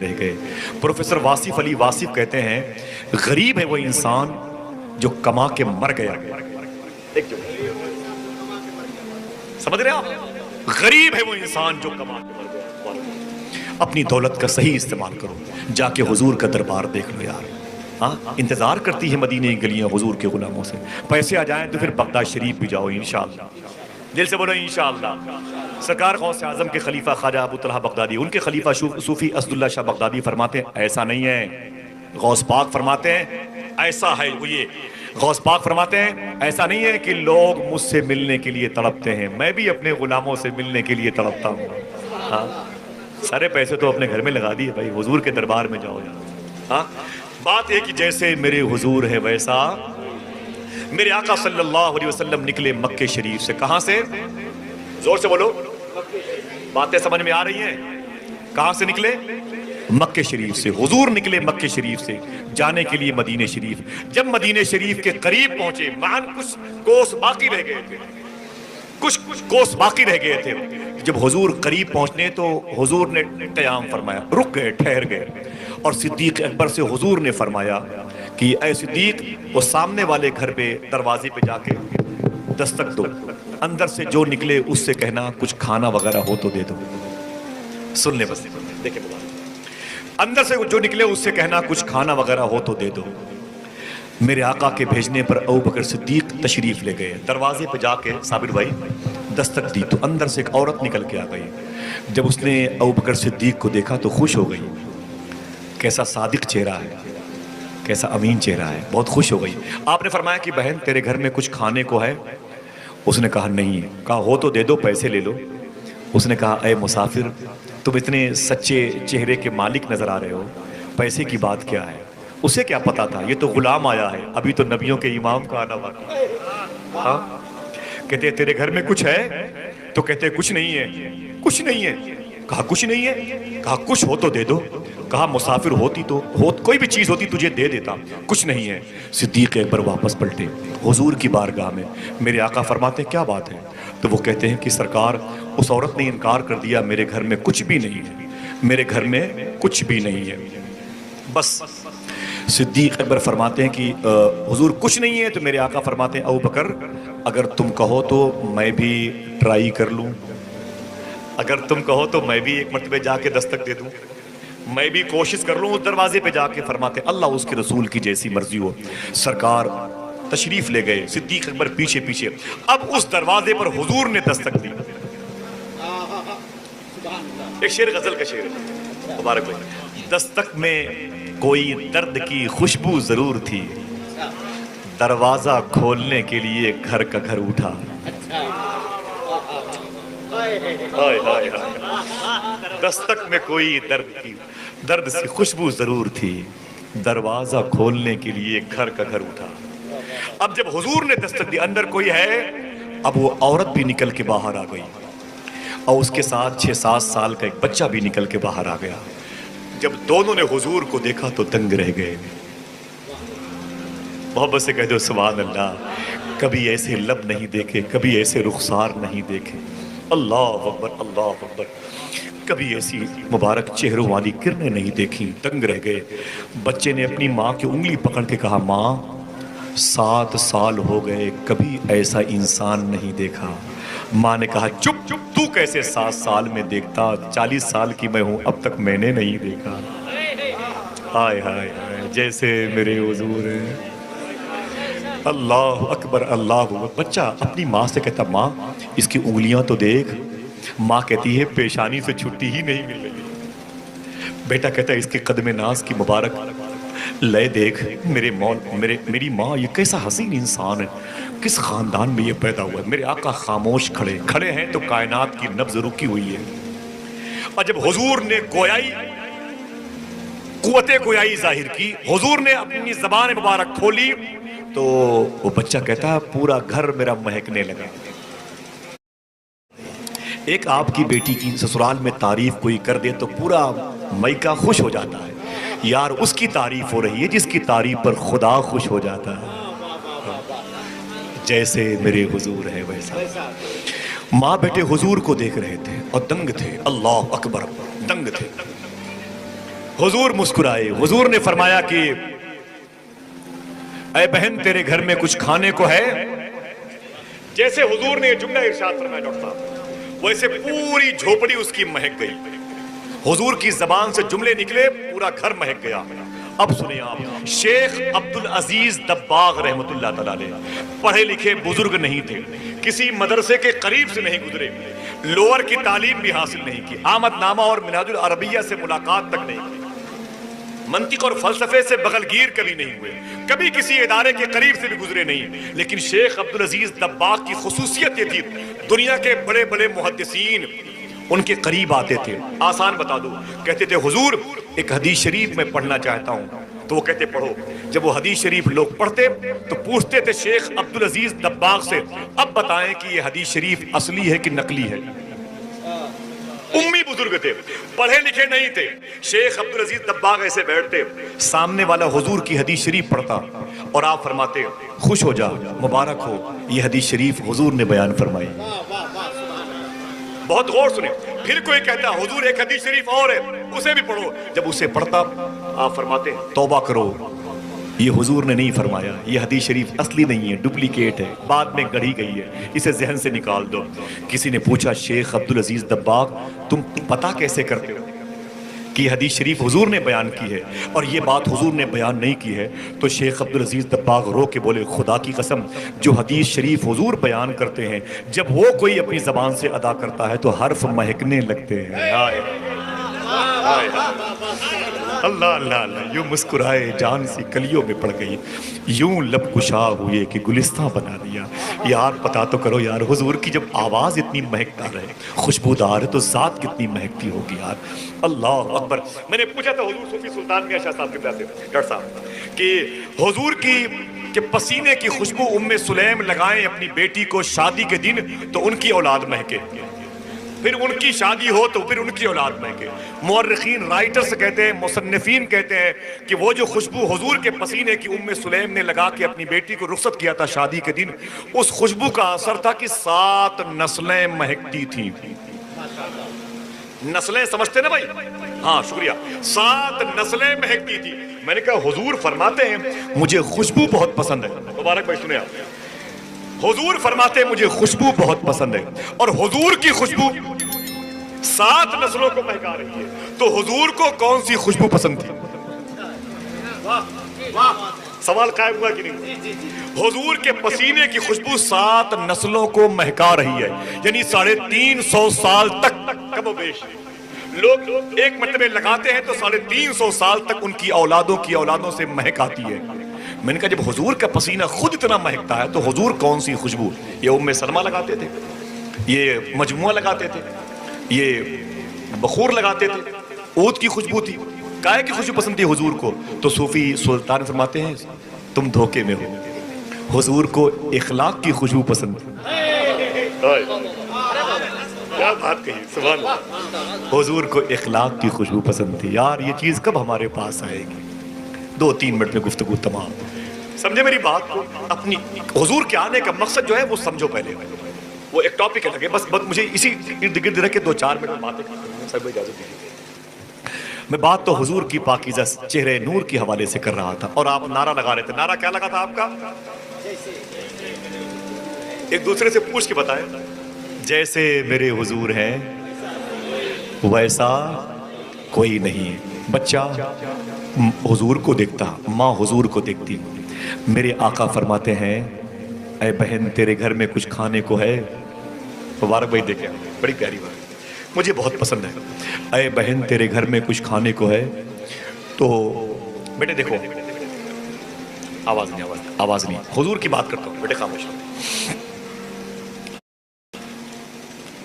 رہ گئے۔ پروفیسر واصف علی واصف کہتے ہیں غریب ہے وہ انسان جو کما کے مر گیا۔ سمجھ رہے آپ؟ غریب ہے وہ انسان جو کما کے مر گیا۔ اپنی دولت کا صحیح استعمال کرو، جا کے حضور کا دربار دیکھ لو یار۔ ہاں انتظار کرتی ہے مدینے کی گلیاں حضور کے غلاموں سے۔ پیسے آ جائیں تو پھر بغداد شریف بھی جاؤ انشاءاللہ۔ دل سے بولو انشاءاللہ۔ سرکار غوث اعظم کے خلیفہ خواجہ ابو طلحہ بغدادی، ان کے خلیفہ صوفی اسداللہ شاہ بغدادی فرماتے ہیں ایسا نہیں ہے۔ غوث پاک فرماتے ہیں ایسا ہے وہ یہ۔ غوث پاک فرماتے ہیں ایسا نہیں ہے کہ لوگ مجھ سے ملنے کے لیے تڑپتے ہیں، میں بھی اپنے غلاموں سے ملنے کے لیے تڑپتا ہوں۔ ہاں سارے پیسے تو اپنے گھر میں لگا دیے بھائی، حضور کے دربار میں جاؤ یار۔ ہاں بات ہے کہ جیسے میرے حضور ہے ویسا میرے آقا صلی اللہ علیہ وسلم نکلے مکے شریف سے۔ کہاں سے؟ زور سے بولو، باتیں سمجھ میں آ رہی ہیں؟ کہاں سے نکلے؟ مکے شریف سے۔ حضور نکلے مکے شریف سے جانے کے لیے مدینے شریف۔ جب مدینے شریف کے قریب پہنچے، مان کچھ کوس باقی رہ گئے تھے، کچھ کوس باقی رہ گئے تھے۔ جب حضور قریب پہنچنے تو حضور نے قیام فرمایا، رک گئے، ٹھہر گئے، اور صدیق اکبر سے حضور نے فرمایا کہ اے صدیق وہ سامنے والے گھر پہ دروازے پہ جا کے دستک دو، اندر سے جو نکلے اس سے کہنا کچھ کھانا وغیرہ ہو تو دے دو۔ سن لے بس، دیکھیں اندر سے جو نکلے اس سے کہنا کچھ کھانا وغیرہ ہو تو دے دو۔ میرے آقا کے بھیجنے پر ابوبکر صدیق تشریف لے گئے، دروازے پہ جا کے صابر بھائی دستک دی تو اندر سے ایک عورت نکل کے آ گئی۔ جب اس نے ابوبکر صدیق کو دیکھا تو خوش ہو گئی، کیسا صادق چہرہ ہے، کیسا امین چہرہ ہے، بہت خوش ہو گئی۔ آپ نے فرمایا کہ بہن تیرے گھر میں کچھ کھانے کو ہے؟ اس نے کہا نہیں۔ کہا ہو تو دے دو، پیسے لے لو۔ اس نے کہا اے مسافر تم اتنے سچے چہرے کے مالک نظر آ رہے ہو، پیسے کی بات کیا ہے؟ اسے کیا پتا تھا، یہ تو غلام آیا ہے، ابھی تو نبیوں کے امام کا آنا باقی ہے۔ ہاں کہتے تیرے گھر میں کچھ ہے؟ تو کہتے کچھ نہیں ہے، کچھ نہیں ہے۔ کہا کچھ نہیں ہے؟ کہا کچھ ہو تو دے دو۔ کہا مسافر ہوتی تو کوئی بھی چیز ہوتی تجھے دے دیتا، کچھ نہیں ہے۔ صدیق اکبر واپس پلٹے حضور کی بارگاہ میں۔ میرے آقا فرماتے ہیں کیا بات ہے؟ تو وہ کہتے ہیں کہ سرکار اس عورت نے انکار کر دیا، میرے گھر میں کچھ بھی نہیں ہے، میرے گھر میں کچھ بھی نہیں ہے بس۔ صدیق اکبر فرماتے ہیں کہ حضور کچھ نہیں ہے، تو میرے آقا فرماتے ہیں ابوبکر اگر تم کہو تو میں بھی ٹرائی کر لوں، اگر تم کہو تو میں بھی ایک مرتبہ جا کے دستک دے دوں، میں بھی کوشش کر لوں اس دروازے پہ جا کے۔ فرماتے اللہ اس کے رسول کی جیسی مرضی ہو۔ سرکار تشریف لے گئے، صدیق اکبر پیچھے پیچھے۔ اب اس دروازے پر حضور نے دستک دی۔ ایک شعر غزل کا شعر ہے، مبارک بھائی۔ دستک میں کوئی درد کی خوشبو ضرور تھی، دروازہ کھولنے کے لیے گھر کا گھر اٹھا۔ دستک میں کوئی درد سی خوشبو ضرور تھی، دروازہ کھولنے کے لیے گھر کا گھر اٹھا۔ اب جب حضور نے دستک دی اندر کوئی ہے، اب وہ عورت بھی نکل کے باہر آ گئی اور اس کے ساتھ 6-7 سال کا ایک بچہ بھی نکل کے باہر آ گیا۔ جب دونوں نے حضور کو دیکھا تو دنگ رہ گئے۔ محبت سے کہہ دو سبحان اللہ، کبھی ایسے لب نہیں دیکھے، کبھی ایسے رخسار نہیں دیکھے، اللہ اکبر اللہ اکبر، کبھی ایسی مبارک چہروں والی کرنیں نہیں دیکھی، دنگ رہ گئے۔ بچے نے اپنی ماں کی انگلی پکڑ کے کہا ماں 7 سال ہو گئے کبھی ایسا انسان نہیں دیکھا۔ ماں نے کہا چپ چپ، تو کیسے 7 سال میں دیکھتا، 40 سال کی میں ہوں اب تک میں نے نہیں دیکھا۔ ہائے ہائے ہائے جیسے میرے حضور ہیں، اللہ اکبر اللہ اکبر۔ بچہ اپنی ماں سے کہتا ماں اس کی انگلیاں تو دیکھ۔ ماں کہتی ہے پیشانی سے چھٹی ہی نہیں مل رہی۔ بیٹا کہتا ہے اس کے قدم ناز کی مبارک لے دیکھ، میری ماں یہ کیسا حسین انسان ہے، کس خاندان میں یہ پیدا ہوا ہے۔ میرے آقا خاموش کھڑے ہیں تو کائنات کی نبض رکی ہوئی ہے۔ اور جب حضور نے گویائی، قوت گویائی ظاہر کی، حضور نے اپنی زبان مبارک کھولی تو وہ بچہ کہتا ہے پورا گھر میرا مہکنے لگا۔ ایک آپ کی بیٹی کی سسرال میں تعریف کوئی کر دے تو پورا مائکہ خوش ہو جاتا ہے، یار اس کی تعریف ہو رہی ہے جس کی تعریف پر خدا خوش ہو جاتا ہے۔ جیسے میرے حضور ہے ویسا۔ ماں بیٹے حضور کو دیکھ رہے تھے اور دنگ تھے، اللہ اکبر، دنگ تھے۔ حضور مسکرائے، حضور نے فرمایا کہ اے بہن تیرے گھر میں کچھ کھانے کو ہے؟ جیسے حضور نے یہ جملہ ارشاد فرمایا ڈاکٹر صاحب، ویسے پوری جھوپڑی اس کی مہک گئی۔ حضور کی زبان سے جملے نکلے، پورا گھر مہک گیا۔ اب سنیں آپ، شیخ عبدالعزیز دباغ رحمت اللہ تعالیٰ علیہ پڑھے لکھے بزرگ نہیں تھے، کسی مدرسے کے قریب سے نہیں گزرے، لوور کی تعلیم بھی حاصل نہیں کی، آمد نامہ اور منہاج العربیہ سے ملاقات تک نہیں کی، منطق اور فلسفے سے بغل گیر کبھی نہیں ہوئے، کبھی کسی ادارے کے قریب سے بھی گزرے نہیں، لیکن شیخ عبدالعزیز دباغ کی خصوصیت یہ تھی، دنیا کے بڑے بڑے محدثین ان کے قریب آتے تھے۔ آسان بتا دو، کہتے تھے حضور ایک حدیث شریف میں پڑھنا چاہتا ہوں، تو وہ کہتے پڑھو۔ جب وہ حدیث شریف لوگ پڑھتے تو پوچھتے تھے شیخ عبدالعزیز دباغ سے، اب بتائیں کہ یہ حدیث شریف اصلی ہے کہ نقلی ہے؟ امی بزرگ تھے، پڑھے لکھے نہیں تھے۔ شیخ عبدالعزیز دباغ ایسے بیٹھتے، سامنے والا حضور کی حدیث شریف پڑھتا اور آپ فرماتے خوش ہو جا، مبارک ہو، یہ حدیث شریف حضور نے بیان فرمائی۔ بہت غور سنیں، پھر کوئی کہتا حضور ایک حدیث شریف اور ہے، اسے بھی پڑھو۔ جب اسے پڑھتا آپ فرماتے توبہ کرو، یہ حضور نے نہیں فرمایا، یہ حدیث شریف اصلی نہیں ہے، ڈپلیکیٹ ہے، بعد میں گڑھی گئی ہے، اسے ذہن سے نکال دو۔ کسی نے پوچھا شیخ عبدالعزیز دباغ تم پتہ کیسے کرتے ہو کہ یہ حدیث شریف حضور نے بیان کی ہے اور یہ بات حضور نے بیان نہیں کی ہے؟ تو شیخ عبدالعزیز دباغ رو کے بولے خدا کی قسم، جو حدیث شریف حضور بیان کرتے ہیں جب وہ کوئی اپنی زبان سے ادا کرتا ہے تو حرف مہکنے لگتے ہیں۔ اللہ اللہ اللہ، یوں مسکرائے جان سی کلیوں میں پڑ گئی، یوں لب کشا ہوئے کہ گلستہ بنا دیا۔ یار پتا تو کرو یار، حضور کی جب آواز اتنی مہکدار ہے، خوشبودار ہے، تو ذات کتنی مہکتی ہوگی یار۔ اللہ اکبر۔ میں نے پوچھا تھا حضور صوفی سلطان میاں شاہ صاحب کے پاس ڈاکٹر صاحب کہ حضور کی پسینے کی خوشبو ام سلیم لگائیں اپنی بیٹی کو شادی کے دن تو ان کی اولاد مہکے، پھر ان کی شادی ہو تو پھر ان کی اولاد مہکے۔ مورخین رائٹرز کہتے ہیں، مصنفین کہتے ہیں کہ وہ جو خوشبو حضور کے پسینے کی ام سلیم نے لگا کے اپنی بیٹی کو رخصت کیا تھا شادی کے دن، اس خوشبو کا اثر تھا کہ 7 نسلیں مہکتی تھیں۔ نسلیں سمجھتے نا بھائی؟ ہاں شکریہ، 7 نسلیں مہکتی تھی۔ میں نے کہا حضور فرماتے ہیں مجھے خوشبو بہت پسند ہے، مبارک بھائی سنیں آپ، حضور فرماتے ہیں مجھے خوشبو بہت پسند ہے، اور حضور کی خوشبو 7 نسلوں کو مہکا رہی ہے، تو حضور کو کون سی خوشبو پسند تھی؟ سوال قائم ہوا کہ نہیں؟ حضور کے پسینے کی خوشبو 7 نسلوں کو مہکا رہی ہے، یعنی 350 سال تک کم و بیش لوگ ایک مرتبہ لگاتے ہیں تو 350 سال تک ان کی اولادوں کی اولادوں سے مہک آتی ہے۔ میں نے کہا جب حضور کا پسینہ خود اتنا مہکتا ہے تو حضور کون سی خوشبو؟ یہ ام سلمہ لگاتے تھے، یہ مجموعہ لگاتے تھے، یہ بخور لگاتے تھے، عود کی خوشبو تھی، کائے کی خوشبو پسند تھی حضور کو؟ تو صوفی سلطان فرماتے ہیں تم دھوکے میں ہو، حضور کو اخلاق کی خوشبو پسند تھی۔ کیا بات کہی، سبحان اللہ، حضور کو اخلاق کی خوشبو پسند تھی۔ یار یہ چیز کب ہمارے پاس آئے گی؟ 2-3 منٹ میں گفتگو تمام۔ سمجھے میری بات کو؟ اپنی حضور کے آنے کا مقصد جو ہے وہ سمجھو پہلے، وہ ایک ٹاپک ہے لگے، بس مجھے اسی ارد گرد رہ کے 2-4 منٹ باتیں کریں، سب اجازت دیجیے۔ میں بات تو حضور کی پاکیزہ چہرے نور کے حوالے سے کر رہا تھا اور آپ نعرہ لگا رہے تھے۔ نعرہ کیا لگا تھا آپ کا؟ ایک دوسرے سے پوچھ کے بتائیں، جیسے میرے حضور ہیں ویسا کوئی نہیں۔ بچہ حضور کو دیکھتا، ماں حضور کو دیکھتی۔ میرے آقا فرماتے ہیں اے بہن تیرے گھر میں کچھ کھانے کو ہے؟ مبارک بھائی دیکھیں، بڑی پیاری بات، مجھے بہت پسند ہے۔ اے بہن تیرے گھر میں کچھ کھانے کو ہے؟ تو بیٹے دیکھو، آواز نہیں، حضور کی بات کرتا ہوں، بیٹے خاموش۔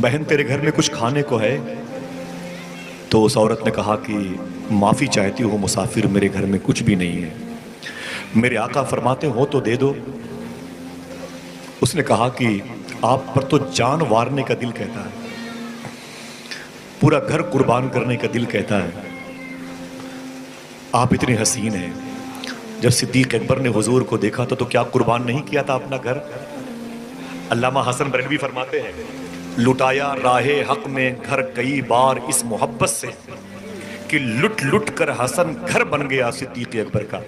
بہن تیرے گھر میں کچھ کھانے کو ہے؟ تو اس عورت نے کہا کہ معافی چاہتی ہوں مسافر، میرے گھر میں کچھ بھی نہیں ہے۔ میرے آقا فرماتے ہو تو دے دو۔ اس نے کہا کہ آپ پر تو جان وارنے کا دل کہتا ہے، پورا گھر قربان کرنے کا دل کہتا ہے، آپ اتنے حسین ہیں۔ جب صدیق اکبر نے حضور کو دیکھا تو کیا قربان نہیں کیا تھا اپنا گھر؟ علامہ حسن بریلوی فرماتے ہیں لٹایا راہ حق میں گھر کئی بار اس محبت سے کہ لٹ لٹ کر حسن گھر بن گیا صدیق اکبر کا۔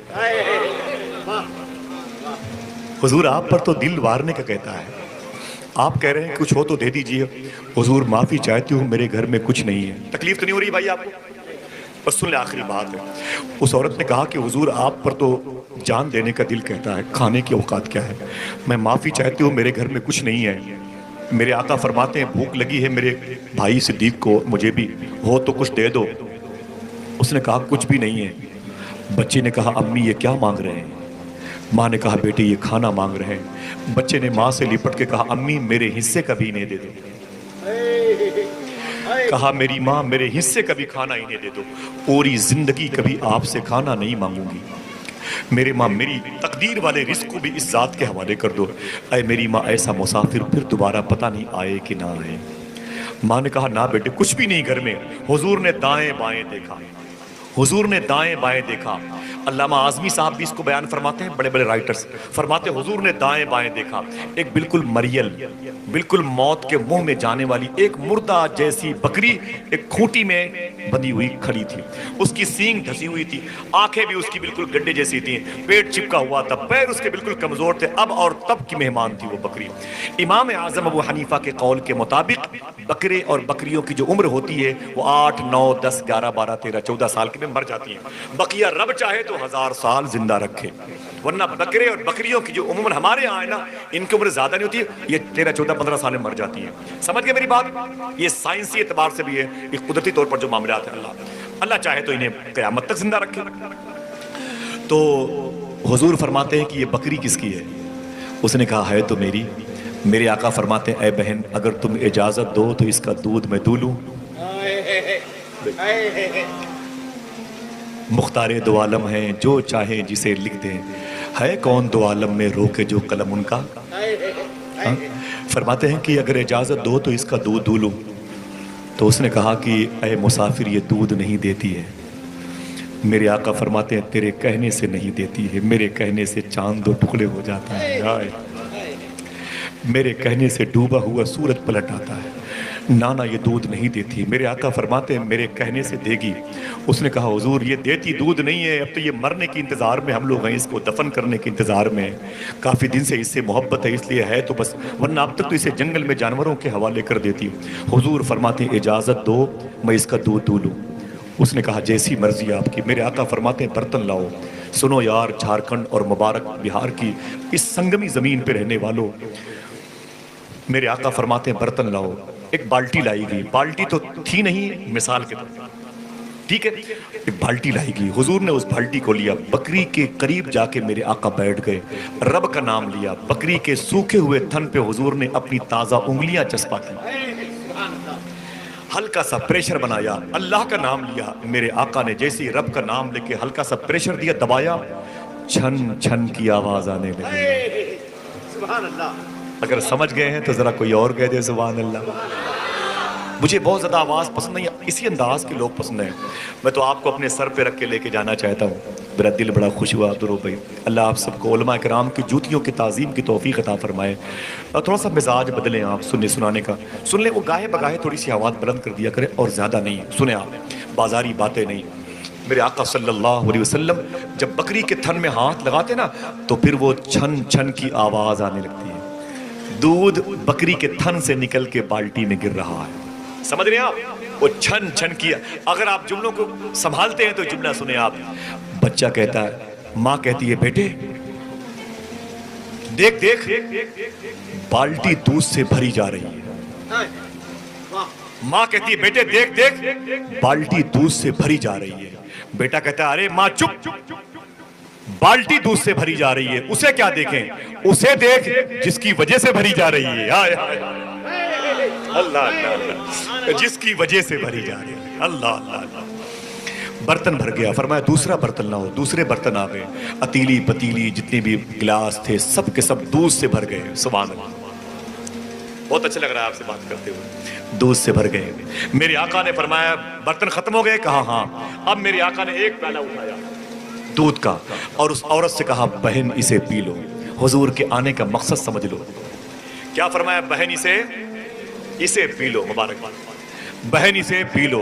حضور آپ پر تو دل وارنے کا کہتا ہے، آپ کہہ رہے ہیں کچھ ہو تو دے دیجئے۔ حضور معافی چاہتی ہوں، میرے گھر میں کچھ نہیں ہے۔ تکلیف تو نہیں ہو رہی بھائی آپ کو؟ بس سن لیں آخری بات ہے۔ اس عورت نے کہا کہ حضور آپ پر تو جان دینے کا دل کہتا ہے، کھانے کی اوقات کیا ہے؟ میں معافی چاہتی ہوں، میرے گھر میں کچھ نہیں ہے۔ میرے آقا فرماتے ہیں بھوک لگی ہے میرے بھائی صدیق کو، مجھے بھی ہو تو کچھ دے دو۔ اس نے کہا کچھ بھی نہیں ہے۔ بچے نے کہا امی یہ کیا مانگ رہے ہیں؟ ماں نے کہا بیٹے یہ کھانا مانگ رہے ہیں۔ بچے نے ماں سے لپٹ کے کہا امی میرے حصے کا بھی انہیں دے دو۔ کہا میری ماں میرے حصے کا بھی کھانا انہیں دے دو، پوری زندگی کبھی آپ سے کھانا نہیں مانگوں گی۔ میرے ماں میری تقدیر والے رزق کو بھی اس ذات کے حوالے کر دو۔ اے میری ماں ایسا مسافر پھر دوبارہ پتہ نہیں آئے کہ نہ آئے۔ ماں نے کہا نہ بیٹے کچھ بھی نہیں گھر میں۔ حضور نے دائیں بائیں دیکھا، حضور نے دائیں بائیں دیکھا۔ علامہ اعظمی صاحب بھی اس کو بیان فرماتے ہیں، بڑے بڑے رائٹرز فرماتے ہیں حضور نے دائیں بائیں دیکھا، ایک بالکل مریل، بالکل موت کے منہ میں جانے والی ایک مردہ جیسی بکری ایک کھوٹی میں بندھی ہوئی کھڑی تھی۔ اس کی سینگ دھسی ہوئی تھی، آنکھیں بھی اس کی بالکل گڈے جیسی تھیں، پیٹ چپکا ہوا تھا، پیر اس کے بالکل کمزور تھے، اب اور تب کی مہمان تھی وہ بکری۔ امام اعظم ابو حنیفہ کے قول کے مطابق بکرے اور بکریوں کی جو عمر ہوتی ہے وہ 8 9 10 11 12 13 14 سال کے میں مر جاتی ہیں۔ بقیہ رب چاہے تو 1000 سال زندہ رکھے، ورنہ بکرے اور بکریوں کی جو عموماً ہمارے یہاں ہے نا ان کی عمر زیادہ نہیں ہوتی ہے، یہ 13 14 15 سال میں مر جاتی ہیں۔ سمجھ گئے میری بات؟ یہ سائنسی اعتبار سے بھی ہے، یہ قدرتی طور پر جو معاملات ہیں اللہ چاہے تو انہیں قیامت تک زندہ رکھے۔ تو حضور فرماتے ہیں کہ یہ بکری کس کی ہے؟ اس نے کہا ہے تو میری۔ میرے آقا فرماتے ہیں اے بہن اگر تم اجازت دو تو اس کا دودھ میں دولوں۔ مختار دو عالم ہیں جو چاہیں جسے لکھ دیں، ہے کون دو عالم میں روکے جو قلم ان کا؟ فرماتے ہیں کہ اگر اجازت دو تو اس کا دودھ دولوں۔ تو اس نے کہا کہ اے مسافر یہ دودھ نہیں دیتی ہے۔ میرے آقا فرماتے ہیں تیرے کہنے سے نہیں دیتی ہے، میرے کہنے سے چاند دو ٹکڑے ہو جاتا ہے، میرے کہنے سے ڈوبا ہوا سورج پلٹ آتا ہے۔ نانا یہ دودھ نہیں دیتی۔ میرے آقا فرماتے ہیں میرے کہنے سے دے گی۔ اس نے کہا حضور یہ دیتی دودھ نہیں ہے، اب تو یہ مرنے کی انتظار میں ہم لوگ ہیں، اس کو دفن کرنے کی انتظار میں، کافی دن سے اس سے محبت ہے اس لیے ہے تو بس، ورنہ اب تک تو اسے جنگل میں جانوروں کے حوالے کر دیتی ہوں۔ حضور فرماتے ہیں اجازت دو میں اس کا دودھ دولوں۔ اس نے کہا جیسی مرضی آپ کی۔ میرے آقا فرماتے ہیں برتن لاؤ۔ سنو یار جھارکھنڈ اور مبارک بہار کی اس سنگمی زمین پہ رہنے والوں، میرے آقا فرماتے ہیں برتن لاؤ۔ ایک بالٹی لائی گئی، بالٹی تو تھی نہیں مثال کے طور پر، ٹھیک ہے، ایک بالٹی لائی گئی۔ حضور نے اس بالٹی کو لیا، بکری کے قریب جا کے میرے آقا بیٹھ گئے، رب کا نام لیا، بکری کے سوکھے ہوئے تھن پہ حضور نے اپنی تازہ انگلیاں چسپا کی، ہلکا سا پریشر بنایا، اللہ کا نام لیا۔ میرے آقا نے جیسے رب کا نام لے کے ہلکا سا پریشر دیا، دبایا، چھن چھن کی آواز آنے لگی۔ سبحان اللہ۔ اگر سمجھ گئے ہیں تو ذرا کوئی اور کہہ دے سبحان اللہ۔ مجھے بہت زیادہ آواز پسند نہیں، اسی انداز کے لوگ پسند ہیں۔ میں تو آپ کو اپنے سر پہ رکھ کے لے کے جانا چاہتا ہوں۔ میرا دل بڑا خوش ہوا عبدالرؤف بھائی، اللہ آپ سب کو علماء کرام کی جوتیوں کی تعظیم کی توفیق عطا فرمائے۔ اور تھوڑا سا مزاج بدلیں آپ سننے سنانے کا، سن لیں، وہ گاہے بگاہے تھوڑی سی آواز بلند کر دیا کرے اور زیادہ نہیں، سنیں آپ، بازاری باتیں نہیں۔ میرے آقا صلی اللہ علیہ وسلم جب بکری کے تھن میں ہاتھ لگاتے نا تو پھر وہ چھن چھن کی آواز آنے لگتی ہے، دودھ بکری کے تھن سے نکل کے بالٹی میں گر رہا ہے۔ سمجھ رہے ہیں آپ؟ وہ چھن چھن کیا۔ اگر آپ جملوں کو سنبھالتے ہیں تو جملہ سنیں آپ۔ بچہ کہتا ہے، ماں کہتی ہے بیٹے دیکھ دیکھ بالٹی دودھ سے بھری جا رہی ہے۔ ماں کہتی ہے بیٹے دیکھ دیکھ بالٹی دودھ سے بھری جا رہی ہے۔ بیٹا کہتا ہے ارے ماں چپ، بالٹی دودھ سے بھری جا رہی ہے، اسے کیا دیکھیں، اسے دیکھ جس کی وجہ سے بھری جا رہی ہے۔ اللہ اللہ، جس کی وجہ سے بھری جا رہی ہے۔ اللہ اللہ اللہ۔ برتن بھر گیا، فرمایا دوسرا برتن لاؤ۔ دوسرے برتن آ گئے، پتیلی پتیلی جتنے بھی گلاس تھے سب کے سب دودھ سے بھر گئے۔ سبحان اللہ، بہت اچھا لگ رہا ہے آپ سے بات کرتے ہوئے، دودھ سے بھر گئے۔ میرے آقا نے فرمایا برتن ختم ہو گئے؟ کہا ہاں۔ اب میرے آقا نے ایک پیالہ اٹھایا دودھ کا اور اس عورت سے کہا بہن اسے پی لو۔ حضور کے آنے کا مقصد سمجھ لو، کیا فرمایا؟ بہن اسے پی لو، مبارک بہن اسے پی لو۔